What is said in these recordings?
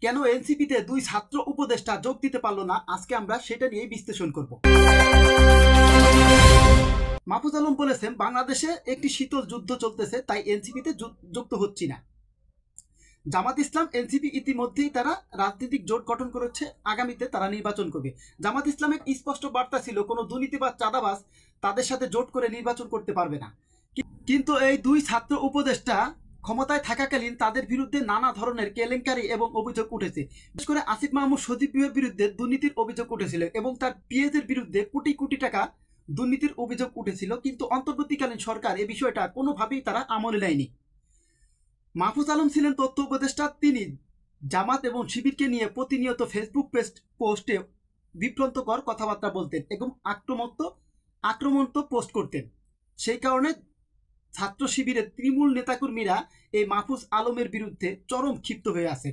কেন এনসিপিতে দুই ছাত্র উপদেষ্টা যোগ দিতে পারলো না, আজকে আমরা সেটা নিয়ে বিশ্লেষণ করব। মাহফুজ আলম বলেছেন, বাংলাদেশে একটি শীতল যুদ্ধ চলতেছে, তাই এনসিপিতে যুক্ত হচ্ছি না। জামাত ইসলাম এনসিপি ইতিমধ্যেই তারা রাজনৈতিক জোট গঠন করেছে, আগামীতে তারা নির্বাচন করবে। জামাত ইসলামের স্পষ্ট বার্তা ছিল, কোনো দুর্নীতিবাজ চাঁদাবাজ তাদের সাথে জোট করে নির্বাচন করতে পারবে না। কিন্তু এই দুই ছাত্র উপদেষ্টা ক্ষমতায় থাকাকালীন তাদের বিরুদ্ধে নানা ধরনের কেলেঙ্কারি এবং অভিযোগ উঠেছে। বিশেষ করে আসিফ মাহমুদ সজীবের বিরুদ্ধে দুর্নীতির অভিযোগ উঠেছিল এবং তার পিএসের বিরুদ্ধে কোটি কোটি টাকা দুর্নীতির অভিযোগ উঠেছিল, কিন্তু অন্তর্বর্তীকালীন সরকার এই বিষয়টা কোনোভাবেই তারা আমলে নেয়নি। মাহফুজ আলম ছিলেন তথ্য উপদেষ্টা, তিনি জামাত এবং শিবিরকে নিয়ে প্রতিনিয়ত ফেসবুক পোস্টে বিভ্রান্তকর কথাবার্তা বলতেন এবং আক্রমণাত্মক পোস্ট করতেন। সেই কারণে ছাত্র শিবিরের তৃণমূল নেতাকর্মীরা এই মাহফুজ আলমের বিরুদ্ধে চরম ক্ষিপ্ত হয়ে আছে।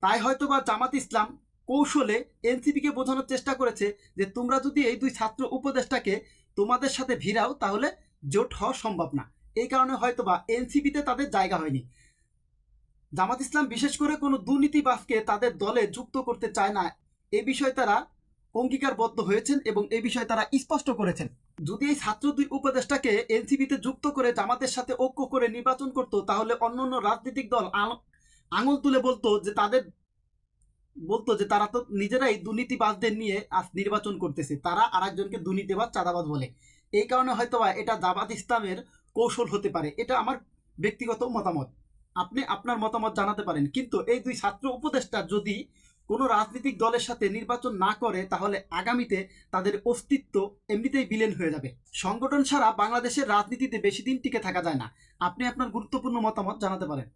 তাই হয়তোবা জামাত ইসলাম কৌশলে এনসিপিকে বোঝানোর চেষ্টা করেছে যে তোমরা যদি এই দুই ছাত্র উপদেষ্টাকে তোমাদের সাথে ভিড়াও তাহলে জোট হওয়া সম্ভব না। এই কারণে হয়তোবা এনসিপিতে তাদের জায়গা হয়নি। জামাত ইসলাম বিশেষ করে কোনো দুর্নীতিবাজকে তাদের দলে যুক্ত করতে চায় না, এ বিষয়ে তারা অঙ্গীকারবদ্ধ হয়েছেন এবং এই বিষয়ে তারা স্পষ্ট করেছেন। যদি এই ছাত্র দুই উপদেষ্টাকে এনসিপিতে যুক্ত করে জামাতের সাথে ঐক্য করে নির্বাচন করত, তাহলে অন্যান্য রাজনৈতিক দল আঙুল তুলে বলতো যে তারা তো নিজেরাই দুর্নীতিবাজদের নিয়ে আজ নির্বাচন করতেছে, তারা আরেকজনকে দুর্নীতিবাজ চাঁদাবাজ বলে। এই কারণে হয়তোবা এটা জামাত ইসলামের কৌশল হতে পারে। এটা আমার ব্যক্তিগত মতামত, আপনি আপনার মতামত জানাতে পারেন। কিন্তু এই দুই ছাত্র উপদেষ্টা যদি কোনো রাজনৈতিক দলের সাথে নির্বাচন না করে, তাহলে আগামীতে তাদের অস্তিত্ব এমনিতেই বিলীন হয়ে যাবে। সংগঠন ছাড়া বাংলাদেশের রাজনীতিতে বেশি দিন টিকে থাকা যায় না। আপনি আপনার গুরুত্বপূর্ণ মতামত জানাতে পারেন।